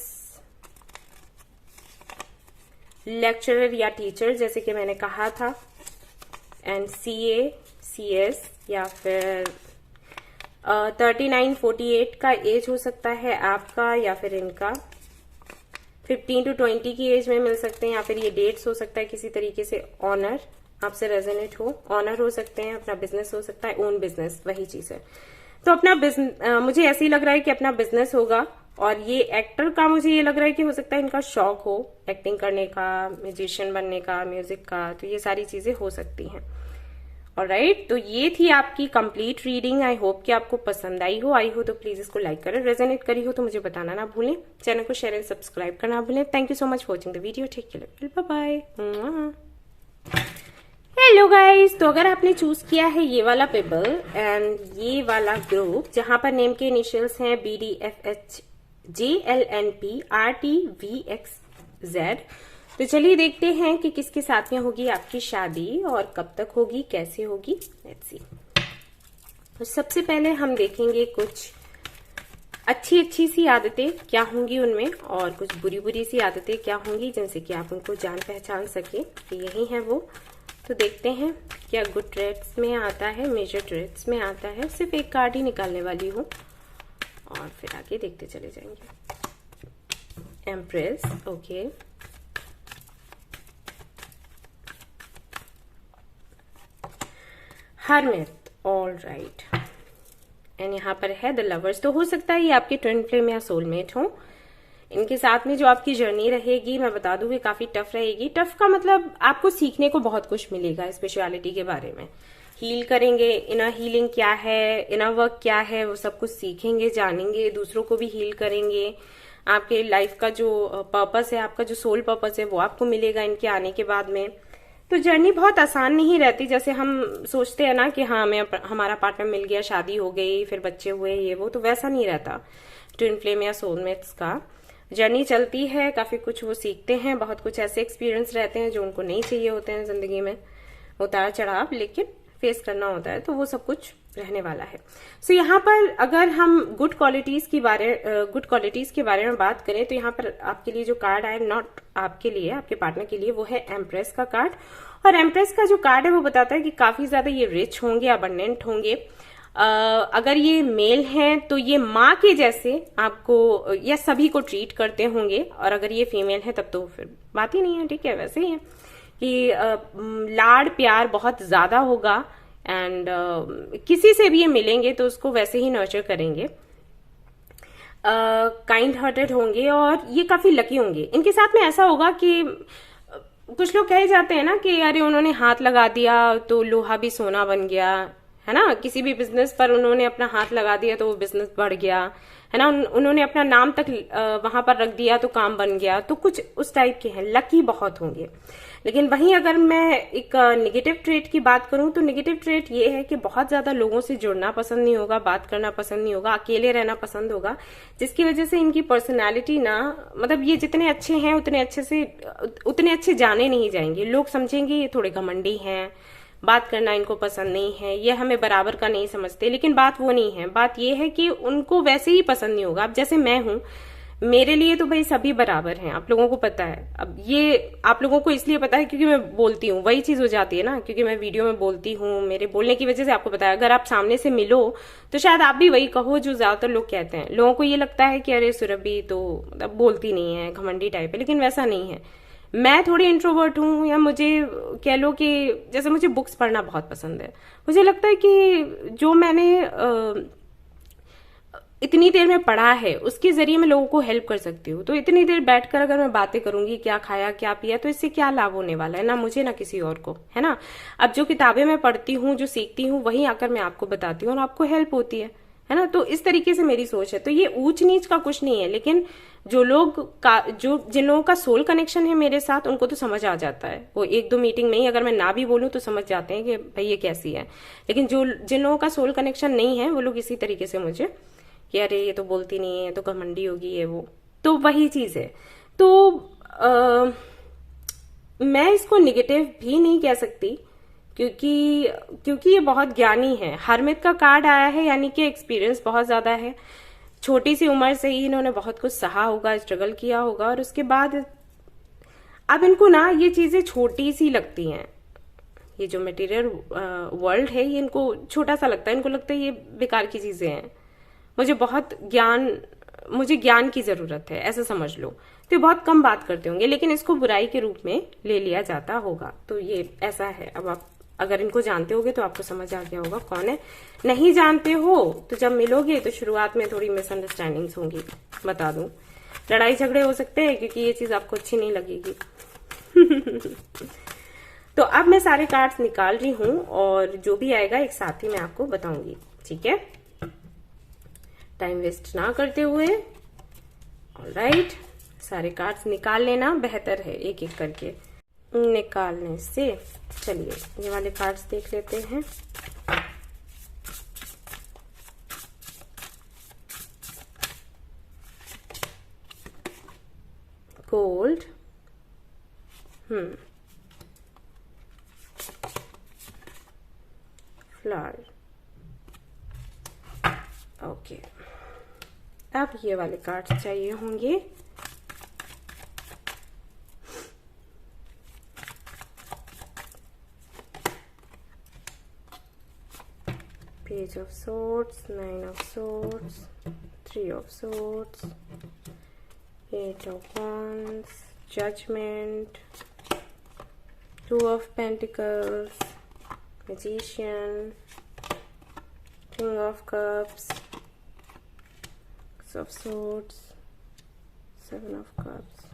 Speaker 1: लेक्चरर या टीचर जैसे कि मैंने कहा था। एंड CA, CS, या फिर 39-48 का एज हो सकता है आपका, या फिर इनका 15 to 20 की एज में मिल सकते हैं, या फिर ये डेट्स हो सकता है किसी तरीके से। ऑनर, आपसे रेजोनेट हो, ऑनर हो सकते हैं। अपना बिजनेस हो सकता है, ओन बिजनेस, वही चीज है। तो अपना बिजनेस, मुझे ऐसे ही लग रहा है कि अपना बिजनेस होगा। और ये एक्टर का मुझे ये लग रहा है कि हो सकता है इनका शौक हो एक्टिंग करने का, म्यूजिशियन बनने का, म्यूजिक का, तो ये सारी चीजें हो सकती हैं। ऑलराइट, तो ये थी आपकी कंप्लीट रीडिंग। आई होप कि आपको पसंद आई हो तो प्लीज इसको लाइक करें, रेजोनेट करी हो तो मुझे बताना ना भूलें, चैनल को शेयर एंड सब्सक्राइब करना भूलें। Thank you so much for watching the video. Take care, bye bye. Hello guys, तो अगर आपने चूज किया है ये वाला पेपर एंड ये वाला ग्रुप जहां पर नेम के इनिशियल्स हैं BDFHJLNPRTVXZ, तो चलिए देखते हैं कि किसके साथ में होगी आपकी शादी और कब तक होगी, कैसे होगी। Let's see. तो सबसे पहले हम देखेंगे कुछ अच्छी अच्छी सी आदतें क्या होंगी उनमें और कुछ बुरी बुरी सी आदतें क्या होंगी, जिनसे कि आप उनको जान पहचान सके कि यही है वो। तो देखते हैं क्या गुड ट्रेड्स में आता है, मेजर ट्रेड्स में आता है। सिर्फ एक कार्ड ही निकालने वाली हूँ और फिर आगे देखते चले जाएंगे। Empress, okay, hermit, all right, and यहाँ पर है द लवर्स। तो हो सकता है ये आपके ट्विन फ्लेम या सोलमेट हो। इनके साथ में जो आपकी जर्नी रहेगी, मैं बता दूं, काफी टफ रहेगी। टफ का मतलब आपको सीखने को बहुत कुछ मिलेगा स्पिरिचुअलिटी के बारे में। हील करेंगे, इनर हीलिंग क्या है, इनर वर्क क्या है, वो सब कुछ सीखेंगे, जानेंगे, दूसरों को भी हील करेंगे। आपके लाइफ का जो पर्पस है, आपका जो सोल पर्पस है, वो आपको मिलेगा इनके आने के बाद में। तो जर्नी बहुत आसान नहीं रहती जैसे हम सोचते हैं ना कि हाँ हमें हमारा पार्टनर मिल गया, शादी हो गई, फिर बच्चे हुए, ये वो, तो वैसा नहीं रहता। ट्विन फ्लेम या सोलमेट्स का जर्नी चलती है, काफी कुछ वो सीखते हैं, बहुत कुछ ऐसे एक्सपीरियंस रहते हैं जो उनको नहीं चाहिए होते हैं जिंदगी में, उतार चढ़ाव, लेकिन फेस करना होता है, तो वो सब कुछ रहने वाला है। सो यहाँ पर अगर हम गुड क्वालिटीज के बारे में बात करें तो यहाँ पर आपके लिए जो कार्ड आया, नॉट आपके लिए, आपके पार्टनर के लिए, वो है एम्प्रेस का कार्ड। और एम्प्रेस का जो कार्ड है वो बताता है कि काफी ज्यादा ये रिच होंगे, अबंडेंट होंगे। अगर ये मेल हैं तो ये माँ के जैसे आपको या सभी को ट्रीट करते होंगे, और अगर ये फीमेल है तब तो फिर बात ही नहीं है, ठीक है। वैसे ही है कि लाड प्यार बहुत ज्यादा होगा एंड किसी से भी ये मिलेंगे तो उसको वैसे ही नर्चर करेंगे। काइंड हार्टेड होंगे और ये काफी लकी होंगे। इनके साथ में ऐसा होगा कि कुछ लोग कहे जाते हैं ना कि अरे उन्होंने हाथ लगा दिया तो लोहा भी सोना बन गया, है ना। किसी भी बिजनेस पर उन्होंने अपना हाथ लगा दिया तो वो बिजनेस बढ़ गया, है ना। उन्होंने अपना नाम तक वहां पर रख दिया तो काम बन गया। तो कुछ उस टाइप के हैं, लकी बहुत होंगे। लेकिन वहीं अगर मैं एक नेगेटिव ट्रेट की बात करूं तो नेगेटिव ट्रेट ये है कि बहुत ज्यादा लोगों से जुड़ना पसंद नहीं होगा, बात करना पसंद नहीं होगा, अकेले रहना पसंद होगा, जिसकी वजह से इनकी पर्सनालिटी ना, मतलब ये जितने अच्छे हैं उतने अच्छे जाने नहीं जाएंगे। लोग समझेंगे ये थोड़े घमंडी हैं, बात करना इनको पसंद नहीं है, ये हमें बराबर का नहीं समझते। लेकिन बात वो नहीं है, बात ये है कि उनको वैसे ही पसंद नहीं होगा। अब जैसे मैं हूं, मेरे लिए तो भाई सभी बराबर हैं, आप लोगों को पता है। अब ये आप लोगों को इसलिए पता है क्योंकि मैं बोलती हूँ, वही चीज हो जाती है ना, क्योंकि मैं वीडियो में बोलती हूँ, मेरे बोलने की वजह से आपको पता है। अगर आप सामने से मिलो तो शायद आप भी वही कहो जो ज्यादातर लोग कहते हैं। लोगों को ये लगता है कि अरे सुरभि तो मतलब बोलती नहीं है, घमंडी टाइप है, लेकिन वैसा नहीं है। मैं थोड़ी इंट्रोवर्ट हूँ, या मुझे कह लो कि जैसे मुझे बुक्स पढ़ना बहुत पसंद है। मुझे लगता है कि जो मैंने इतनी देर में पढ़ा है उसके जरिए मैं लोगों को हेल्प कर सकती हूँ। तो इतनी देर बैठकर अगर मैं बातें करूंगी, क्या खाया क्या पिया, तो इससे क्या लाभ होने वाला है, ना मुझे ना किसी और को, है ना। अब जो किताबें मैं पढ़ती हूँ, जो सीखती हूँ, वही आकर मैं आपको बताती हूँ और आपको हेल्प होती है ना। तो इस तरीके से मेरी सोच है। तो ये ऊंच नीच का कुछ नहीं है, लेकिन जिन लोगों का सोल कनेक्शन है मेरे साथ, उनको तो समझ आ जाता है। वो एक दो मीटिंग में ही अगर मैं ना भी बोलूं तो समझ जाते हैं कि भाई ये कैसी है। लेकिन जिन लोगों का सोल कनेक्शन नहीं है, वो लोग इसी तरीके से मुझे कि अरे ये तो बोलती नहीं है, तो घमंडी होगी, ये वो। तो वही चीज है। तो मैं इसको निगेटिव भी नहीं कह सकती, क्योंकि ये बहुत ज्ञानी है। हरमित का कार्ड आया है, यानी कि एक्सपीरियंस बहुत ज्यादा है। छोटी सी उम्र से ही इन्होंने बहुत कुछ सहा होगा, स्ट्रगल किया होगा, और उसके बाद अब इनको ना ये चीजें छोटी सी लगती हैं। ये जो मटेरियल वर्ल्ड है, ये इनको छोटा सा लगता है। इनको लगता है ये बेकार की चीजें हैं, मुझे ज्ञान की जरूरत है, ऐसा समझ लो। तो ये बहुत कम बात करते होंगे, लेकिन इसको बुराई के रूप में ले लिया जाता होगा। तो ये ऐसा है। अब आप अगर इनको जानते होगे तो आपको समझ आ गया होगा कौन है। नहीं जानते हो तो जब मिलोगे तो शुरुआत में थोड़ी मिसअंडरस्टैंडिंग्स होंगी, बता दूं। लड़ाई झगड़े हो सकते हैं क्योंकि ये चीज आपको अच्छी नहीं लगेगी। तो अब मैं सारे कार्ड्स निकाल रही हूं और जो भी आएगा एक साथ ही मैं आपको बताऊंगी, ठीक है। टाइम वेस्ट ना करते हुए, ऑलराइट, सारे कार्ड्स निकाल लेना बेहतर है, एक एक करके। निकालने से। चलिए ये वाले कार्ड्स देख लेते हैं। Gold, flower. ओके, अब ये वाले कार्ड्स चाहिए होंगे। Page of Swords, Nine of Swords, Three of Swords, Eight of Wands, Judgment, Two of Pentacles, Magician, King of Cups, Six of Swords, Seven of Cups,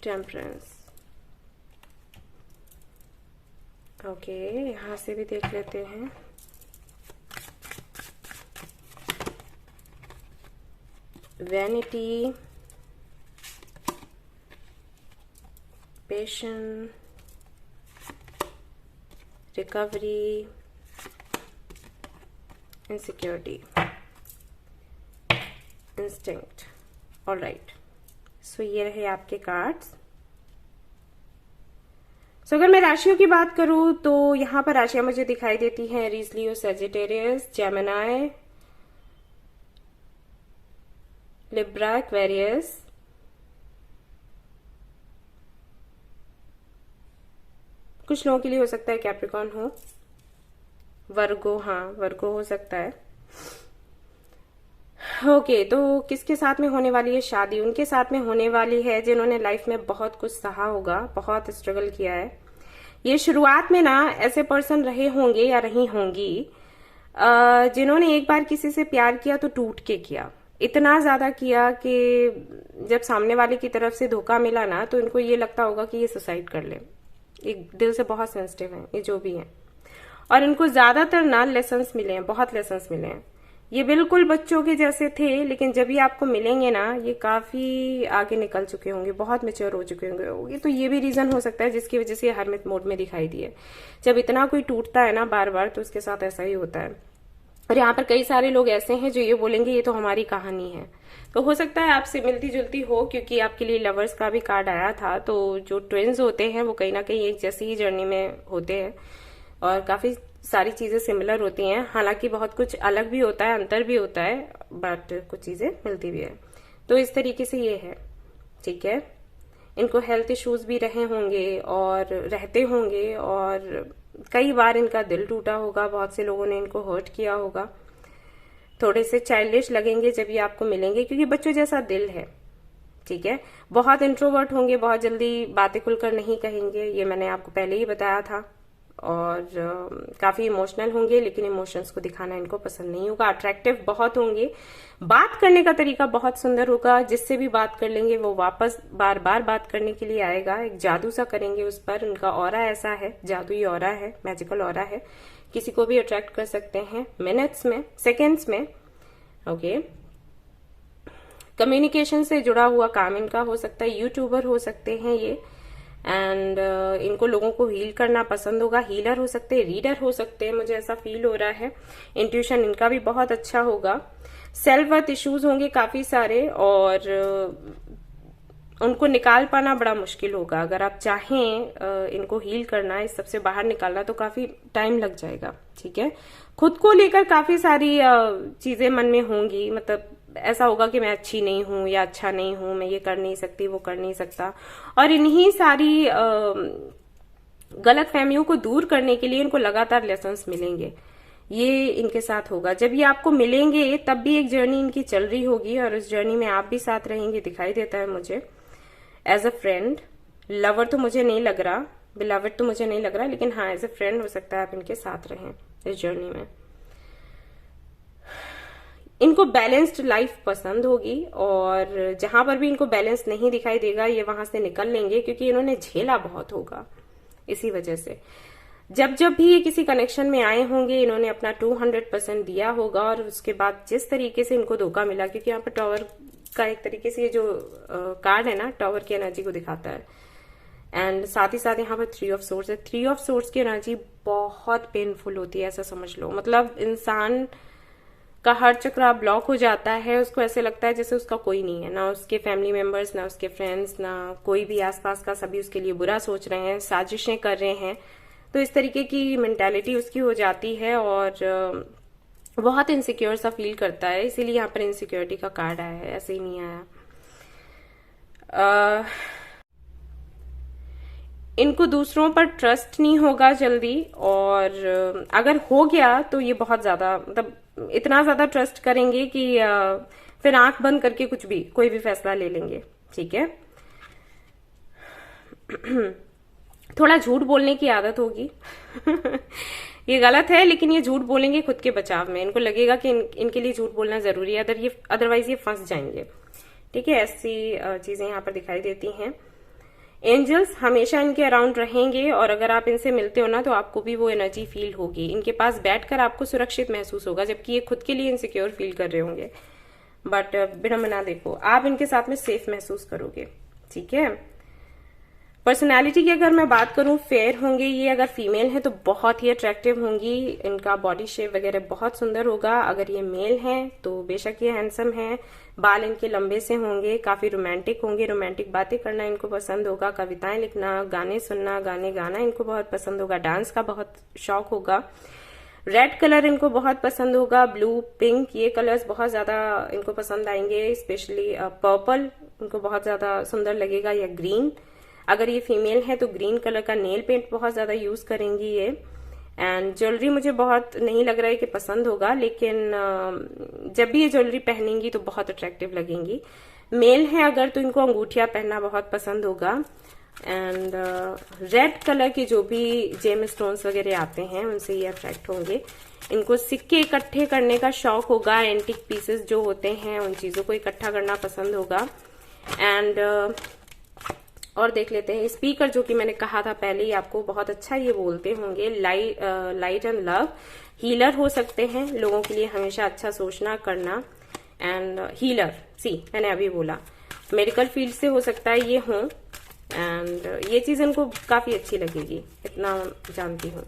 Speaker 1: Temperance। Okay, यहाँ से भी देख लेते हैं। Vanity, patience, recovery, insecurity, instinct. Alright, so ये रहे आपके cards. सो अगर मैं राशियों की बात करूं तो यहाँ पर राशियां मुझे दिखाई देती हैं एरीज, लियो, सजिटेरियस, जेमिनी, लिब्रा, एक्वेरियस, कुछ लोगों के लिए हो सकता है कैप्रिकॉर्न हो, वर्गो, हाँ वर्गो हो सकता है। ओके, तो किसके साथ में होने वाली है शादी? उनके साथ में होने वाली है जिन्होंने लाइफ में बहुत कुछ सहा होगा, बहुत स्ट्रगल किया है। ये शुरुआत में ना ऐसे पर्सन रहे होंगे या रही होंगी जिन्होंने एक बार किसी से प्यार किया तो टूट के किया, इतना ज्यादा किया कि जब सामने वाले की तरफ से धोखा मिला ना तो इनको ये लगता होगा कि ये सुसाइड कर ले। एक दिल से बहुत सेंसिटिव है ये जो भी है, और इनको ज्यादातर ना लेसन्स मिले हैं, बहुत लेसन्स मिले हैं। ये बिल्कुल बच्चों के जैसे थे, लेकिन जब ये आपको मिलेंगे ना ये काफी आगे निकल चुके होंगे, बहुत मैच्योर हो चुके होंगे। तो ये भी रीजन हो सकता है जिसकी वजह से हरमित मोड में दिखाई दिए। जब इतना कोई टूटता है ना बार बार तो उसके साथ ऐसा ही होता है। और यहाँ पर कई सारे लोग ऐसे हैं जो ये बोलेंगे ये तो हमारी कहानी है। तो हो सकता है आपसे मिलती जुलती हो, क्योंकि आपके लिए लवर्स का भी कार्ड आया था। तो जो ट्विन्स होते हैं वो कहीं ना कहीं एक जैसी ही जर्नी में होते हैं और काफी सारी चीजें सिमिलर होती हैं। हालांकि बहुत कुछ अलग भी होता है, अंतर भी होता है, बट कुछ चीजें मिलती भी है। तो इस तरीके से ये है, ठीक है। इनको हेल्थ इश्यूज भी रहे होंगे और रहते होंगे, और कई बार इनका दिल टूटा होगा, बहुत से लोगों ने इनको हर्ट किया होगा। थोड़े से चाइल्डिश लगेंगे जब ये आपको मिलेंगे, क्योंकि बच्चों जैसा दिल है, ठीक है। बहुत इंट्रोवर्ट होंगे, बहुत जल्दी बातें खुलकर नहीं कहेंगे, ये मैंने आपको पहले ही बताया था। और काफी इमोशनल होंगे, लेकिन इमोशंस को दिखाना इनको पसंद नहीं होगा। अट्रैक्टिव बहुत होंगे, बात करने का तरीका बहुत सुंदर होगा, जिससे भी बात कर लेंगे वो वापस बार बार बात करने के लिए आएगा। एक जादू सा करेंगे उस पर, उनका ऑरा ऐसा है, जादुई ऑरा है, मैजिकल ऑरा है, किसी को भी अट्रैक्ट कर सकते हैं मिनट्स में, सेकेंड्स में। ओके, कम्युनिकेशन से जुड़ा हुआ काम इनका हो सकता है, यूट्यूबर हो सकते हैं ये। एंड इनको लोगों को हील करना पसंद होगा, हीलर हो सकते हैं, रीडर हो सकते हैं, मुझे ऐसा फील हो रहा है। इंट्यूशन इनका भी बहुत अच्छा होगा। सेल्फ वर्थ इश्यूज होंगे काफी सारे, और उनको निकाल पाना बड़ा मुश्किल होगा। अगर आप चाहें इनको हील करना, इस सबसे बाहर निकालना, तो काफी टाइम लग जाएगा, ठीक है। खुद को लेकर काफी सारी चीजें मन में होंगी, मतलब ऐसा होगा कि मैं अच्छी नहीं हूं या अच्छा नहीं हूं, मैं ये कर नहीं सकती, वो कर नहीं सकता। और इन्हीं सारी गलत फहमियों को दूर करने के लिए इनको लगातार लेसन्स मिलेंगे। ये इनके साथ होगा। जब ये आपको मिलेंगे तब भी एक जर्नी इनकी चल रही होगी, और उस जर्नी में आप भी साथ रहेंगे, दिखाई देता है मुझे एज अ फ्रेंड। लवर तो मुझे नहीं लग रहा, बिलवड तो मुझे नहीं लग रहा, लेकिन हाँ एज अ फ्रेंड हो सकता है आप इनके साथ रहें इस जर्नी में। इनको बैलेंस्ड लाइफ पसंद होगी, और जहां पर भी इनको बैलेंस नहीं दिखाई देगा ये वहां से निकल लेंगे, क्योंकि इन्होंने झेला बहुत होगा। इसी वजह से जब जब भी ये किसी कनेक्शन में आए होंगे इन्होंने अपना 200% दिया होगा, और उसके बाद जिस तरीके से इनको धोखा मिला, क्योंकि यहाँ पर टॉवर का एक तरीके से ये जो कार्ड है ना, टॉवर की एनर्जी को दिखाता है। एंड साथ ही साथ यहाँ पर 3 ऑफ सोर्स है। 3 ऑफ सोर्स की एनर्जी बहुत पेनफुल होती है, ऐसा समझ लो। मतलब इंसान का हर चक्र ब्लॉक हो जाता है, उसको ऐसे लगता है जैसे उसका कोई नहीं है, ना उसके फैमिली मेंबर्स, ना उसके फ्रेंड्स, ना कोई भी आसपास का, सभी उसके लिए बुरा सोच रहे हैं, साजिशें कर रहे हैं। तो इस तरीके की मेंटालिटी उसकी हो जाती है और बहुत इनसिक्योर सा फील करता है। इसीलिए यहाँ पर इनसिक्योरिटी का कार्ड आया है, ऐसे ही नहीं आया। इनको दूसरों पर ट्रस्ट नहीं होगा जल्दी, और अगर हो गया तो ये बहुत ज्यादा, मतलब इतना ज्यादा ट्रस्ट करेंगे कि फिर आंख बंद करके कुछ भी, कोई भी फैसला ले लेंगे। ठीक है। थोड़ा झूठ बोलने की आदत होगी। ये गलत है, लेकिन ये झूठ बोलेंगे खुद के बचाव में। इनको लगेगा कि इनके लिए झूठ बोलना जरूरी है, अदरवाइज ये फंस जाएंगे। ठीक है, ऐसी चीजें यहाँ पर दिखाई देती हैं। एंजल्स हमेशा इनके अराउंड रहेंगे, और अगर आप इनसे मिलते हो ना तो आपको भी वो एनर्जी फील होगी। इनके पास बैठकर आपको सुरक्षित महसूस होगा, जबकि ये खुद के लिए इनसिक्योर फील कर रहे होंगे। बट विडंबना देखो, आप इनके साथ में सेफ महसूस करोगे। ठीक है। पर्सनालिटी की अगर मैं बात करूं, फेयर होंगे ये। अगर फीमेल है तो बहुत ही अट्रैक्टिव होंगी, इनका बॉडी शेप वगैरह बहुत सुंदर होगा। अगर ये मेल है तो बेशक ये हैंडसम है, बाल इनके लंबे से होंगे, काफी रोमांटिक होंगे, रोमांटिक बातें करना इनको पसंद होगा, कविताएं लिखना, गाने सुनना, गाने गाना इनको बहुत पसंद होगा, डांस का बहुत शौक होगा। रेड कलर इनको बहुत पसंद होगा, ब्लू, पिंक, ये कलर्स बहुत ज्यादा इनको पसंद आएंगे। स्पेशली पर्पल इनको बहुत ज्यादा सुंदर लगेगा, या ग्रीन। अगर ये फीमेल है तो ग्रीन कलर का नेल पेंट बहुत ज्यादा यूज करेंगी ये। एंड ज्वेलरी मुझे बहुत नहीं लग रहा है कि पसंद होगा, लेकिन जब भी ये ज्वेलरी पहनेंगी तो बहुत अट्रैक्टिव लगेंगी। मेल है अगर तो इनको अंगूठियां पहनना बहुत पसंद होगा। एंड रेड कलर के जो भी जेम स्टोन्स वगैरह आते हैं उनसे ये अट्रैक्ट होंगे। इनको सिक्के इकट्ठे करने का शौक होगा, एंटिक पीसेस जो होते हैं उन चीजों को इकट्ठा करना पसंद होगा। एंड और देख लेते हैं स्पीकर, जो कि मैंने कहा था पहले ही आपको, बहुत अच्छा ये बोलते होंगे। लाइट एंड लव, हीलर हो सकते हैं, लोगों के लिए हमेशा अच्छा सोचना करना। एंड हीलर, मैंने अभी बोला मेडिकल फील्ड से हो सकता है ये हो। एंड ये चीज इनको काफी अच्छी लगेगी, इतना जानती हूँ।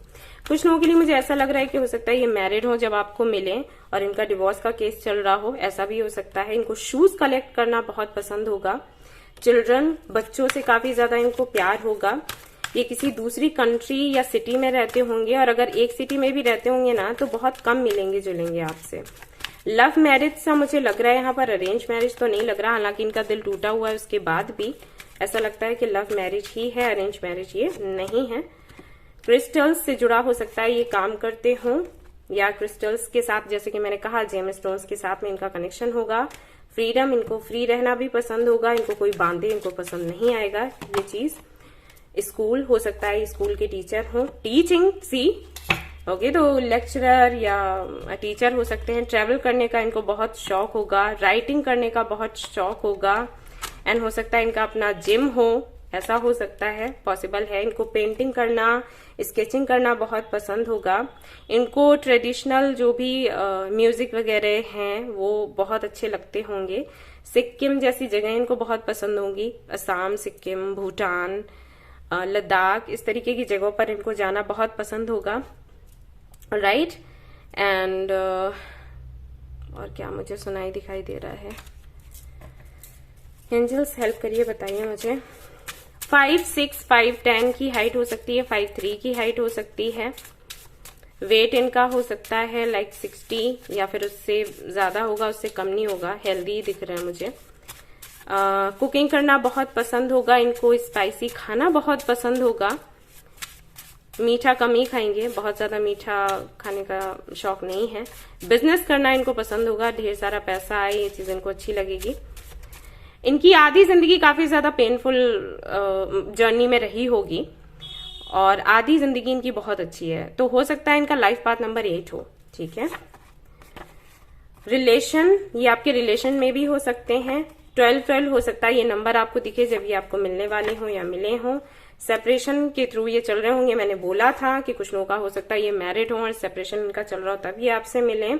Speaker 1: कुछ लोगों के लिए मुझे ऐसा लग रहा है कि हो सकता है ये मैरिड हो जब आपको मिले, और इनका डिवोर्स का केस चल रहा हो, ऐसा भी हो सकता है। इनको शूज कलेक्ट करना बहुत पसंद होगा। चिल्ड्रन, बच्चों से काफी ज्यादा इनको प्यार होगा। ये किसी दूसरी कंट्री या सिटी में रहते होंगे, और अगर एक सिटी में भी रहते होंगे ना तो बहुत कम मिलेंगे जुलेंगे आपसे। लव मैरिज सा मुझे लग रहा है यहाँ पर, अरेंज मैरिज तो नहीं लग रहा, हालांकि इनका दिल टूटा हुआ है उसके बाद भी ऐसा लगता है कि लव मैरिज ही है, अरेंज मैरिज ये नहीं है। क्रिस्टल्स से जुड़ा हो सकता है ये काम करते हो, या क्रिस्टल्स के साथ, जैसे कि मैंने कहा, जेम स्टोन्स के साथ में इनका कनेक्शन होगा। फ्रीडम, इनको फ्री रहना भी पसंद होगा, इनको कोई बांधे इनको पसंद नहीं आएगा ये चीज। स्कूल हो सकता है, स्कूल के टीचर हो, टीचिंग ओके, तो लेक्चरर या टीचर हो सकते हैं। ट्रेवल करने का इनको बहुत शौक होगा, राइटिंग करने का बहुत शौक होगा। एंड हो सकता है इनका अपना जिम हो, ऐसा हो सकता है, पॉसिबल है। इनको पेंटिंग करना, स्केचिंग करना बहुत पसंद होगा। इनको ट्रेडिशनल जो भी म्यूजिक वगैरह हैं वो बहुत अच्छे लगते होंगे। सिक्किम जैसी जगह इनको बहुत पसंद होंगी, असम, सिक्किम, भूटान, लद्दाख, इस तरीके की जगहों पर इनको जाना बहुत पसंद होगा। राइट। एंड और क्या मुझे सुनाई दिखाई दे रहा है? एंजल्स हेल्प करिए, बताइए मुझे। 5, 6, 5, 10 की हाइट हो सकती है, 5, 3 की हाइट हो सकती है। वेट इनका हो सकता है लाइक 60 या फिर उससे ज्यादा होगा, उससे कम नहीं होगा। हेल्दी दिख रहा है मुझे। कुकिंग करना बहुत पसंद होगा इनको, स्पाइसी खाना बहुत पसंद होगा। मीठा कम ही खाएंगे, बहुत ज्यादा मीठा खाने का शौक नहीं है। बिजनेस करना इनको पसंद होगा, ढेर सारा पैसा आए, ये चीज इनको अच्छी लगेगी। इनकी आधी जिंदगी काफी ज्यादा पेनफुल जर्नी में रही होगी, और आधी जिंदगी इनकी बहुत अच्छी है, तो हो सकता है इनका लाइफ पाथ नंबर 8 हो। ठीक है। रिलेशन, ये आपके रिलेशन में भी हो सकते हैं। 12 हो सकता है ये नंबर आपको दिखे जब ये आपको मिलने वाले हो या मिले हो। सेपरेशन के थ्रू ये चल रहे होंगे, मैंने बोला था कि कुछ लोगों का हो सकता है ये मैरिड हो और सेपरेशन इनका चल रहा हो तब ये आपसे मिले।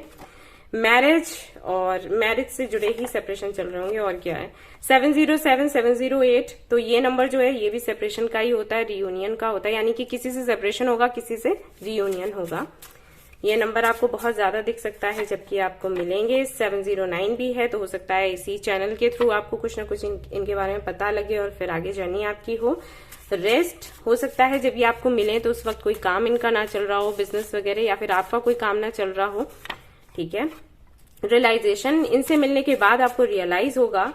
Speaker 1: मैरिज और मैरिज से जुड़े ही सेपरेशन चल रहे होंगे। और क्या है 707 708, तो ये नंबर जो है ये भी सेपरेशन का ही होता है, रियूनियन का होता है, यानी कि किसी से सेपरेशन होगा, किसी से रियूनियन होगा। ये नंबर आपको बहुत ज्यादा दिख सकता है जबकि आपको मिलेंगे। 709 भी है, तो हो सकता है इसी चैनल के थ्रू आपको कुछ ना कुछ इनके बारे में पता लगे और फिर आगे जर्नी आपकी हो। रेस्ट हो सकता है जब ये आपको मिले तो उस वक्त कोई काम इनका ना चल रहा हो, बिजनेस वगैरह, या फिर आपका कोई काम ना चल रहा हो। ठीक है, रियलाइजेशन, इनसे मिलने के बाद आपको रियलाइज होगा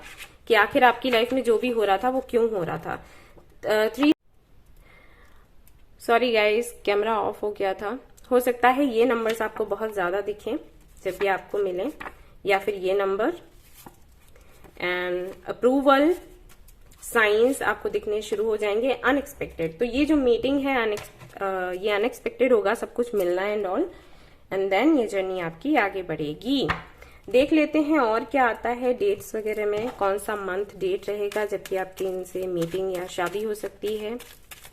Speaker 1: कि आखिर आपकी लाइफ में जो भी हो रहा था वो क्यों हो रहा था। सॉरी गाइस, कैमरा ऑफ हो गया था। हो सकता है ये नंबर्स आपको बहुत ज्यादा दिखें जब भी आपको मिले, या फिर ये नंबर एंड अप्रूवल साइंस आपको दिखने शुरू हो जाएंगे अनएक्सपेक्टेड। तो ये जो मीटिंग है ये अनएक्सपेक्टेड होगा, सब कुछ मिलना एंड ऑल, एंड देन ये जर्नी आपकी आगे बढ़ेगी। देख लेते हैं और क्या आता है डेट्स वगैरह में, कौन सा मंथ डेट रहेगा जबकि आपकी इनसे मीटिंग या शादी हो सकती है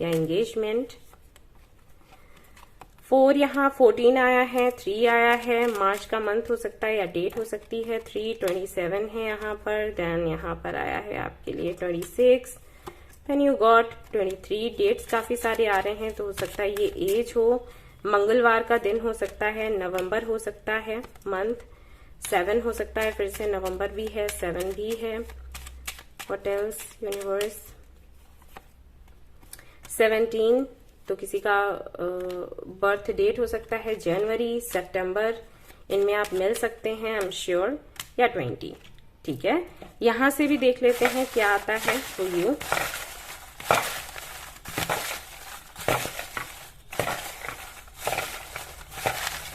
Speaker 1: या एंगेजमेंट। 4 यहाँ 14 आया है, 3 आया है, मार्च का मंथ हो सकता है या डेट हो सकती है। 327 है यहाँ पर, देन यहाँ पर आया है आपके लिए 26, देन यू गॉट 23। डेट्स काफी सारे आ रहे हैं, तो हो सकता है ये एज हो, मंगलवार का दिन हो सकता है, नवंबर हो सकता है, मंथ 7 हो सकता है, फिर से नवंबर भी है, 7 भी है। व्हाट एल्स यूनिवर्स, 17 तो किसी का बर्थ डेट हो सकता है, जनवरी, सितंबर, इनमें आप मिल सकते हैं आई एम श्योर, या 20। ठीक है, यहां से भी देख लेते हैं क्या आता है फॉर यू।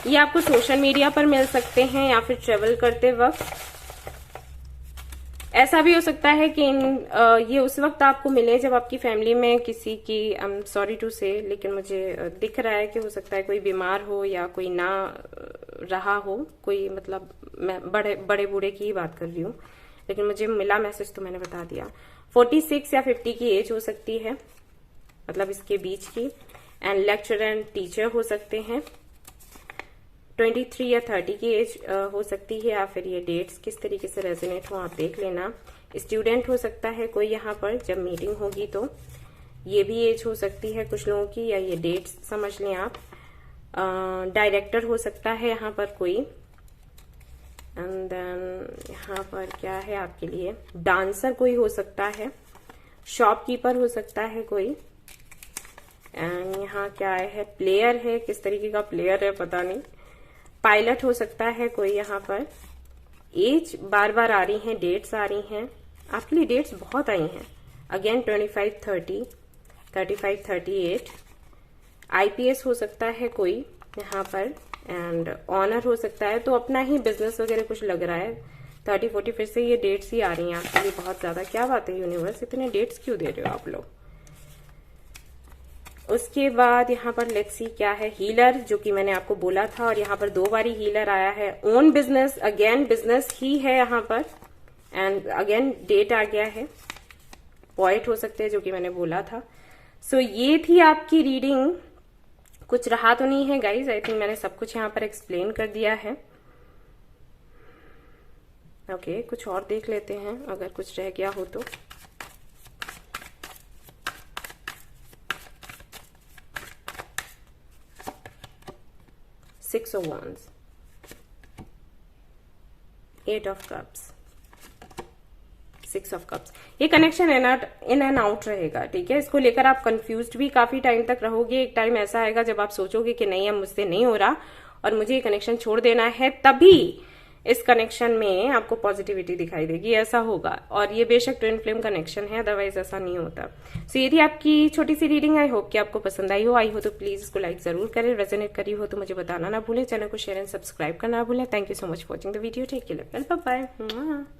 Speaker 1: ये आपको सोशल मीडिया पर मिल सकते हैं या फिर ट्रेवल करते वक्त। ऐसा भी हो सकता है कि ये उस वक्त आपको मिले जब आपकी फैमिली में किसी की, आई एम सॉरी टू से, लेकिन मुझे दिख रहा है कि हो सकता है कोई बीमार हो या कोई ना रहा हो, कोई मतलब मैं बड़े बूढ़े की ही बात कर रही हूँ, लेकिन मुझे मिला मैसेज तो मैंने बता दिया। 46 या 50 की एज हो सकती है, मतलब इसके बीच की, एंड लेक्चरर एंड टीचर हो सकते हैं। 23 या 30 की एज हो सकती है, या फिर ये डेट्स किस तरीके से रेजोनेट हो आप देख लेना। स्टूडेंट हो सकता है कोई यहाँ पर जब मीटिंग होगी, तो ये भी एज हो सकती है कुछ लोगों की, या ये डेट्स समझ लें आप। डायरेक्टर हो सकता है यहाँ पर कोई, एंड देन यहाँ पर क्या है आपके लिए, डांसर कोई हो सकता है, शॉपकीपर हो सकता है कोई, एंड यहाँ क्या है, प्लेयर है, किस तरीके का प्लेयर है पता नहीं, पायलट हो सकता है कोई यहाँ पर। एज बार बार आ रही हैं, डेट्स आ रही हैं आपके लिए, डेट्स बहुत आई हैं अगेन, 25 30 35 38। आईपीएस हो सकता है कोई यहाँ पर, एंड ऑनर हो सकता है, तो अपना ही बिजनेस वगैरह कुछ लग रहा है। 30 40 फिर से ये डेट्स ही आ रही हैं आपके लिए बहुत ज्यादा। क्या बात है यूनिवर्स, इतने डेट्स क्यों दे रहे हो आप लोग। उसके बाद यहाँ पर लेट्स सी क्या है, हीलर, जो कि मैंने आपको बोला था, और यहाँ पर 2 बारी हीलर आया है। ओन बिजनेस, अगेन बिजनेस ही है यहाँ पर, एंड अगेन डेट आ गया है। पॉइंट हो सकते हैं जो कि मैंने बोला था। सो ये थी आपकी रीडिंग। कुछ रहा तो नहीं है गाइज, आई थिंक मैंने सब कुछ यहाँ पर एक्सप्लेन कर दिया है। ओके, कुछ और देख लेते हैं अगर कुछ रह गया हो तो। Six of Wands, 8 of Cups, 6 of Cups। ये कनेक्शन इन एंड आउट रहेगा, ठीक है। इसको लेकर आप कंफ्यूज्ड भी काफी टाइम तक रहोगे। एक टाइम ऐसा आएगा जब आप सोचोगे कि नहीं, अब मुझसे नहीं हो रहा और मुझे ये कनेक्शन छोड़ देना है, तभी इस कनेक्शन में आपको पॉजिटिविटी दिखाई देगी, ऐसा होगा। और ये बेशक ट्विन फ्लेम कनेक्शन है, अदरवाइज ऐसा नहीं होता। सो ये थी आपकी छोटी सी रीडिंग। आई होप कि आपको पसंद आई हो तो प्लीज इसको लाइक जरूर करें। रेजोनेट करी हो तो मुझे बताना ना भूलें। चैनल को शेयर एंड सब्सक्राइब करना ना भूलें। Thank you so much for watching the video. Take care, bye bye.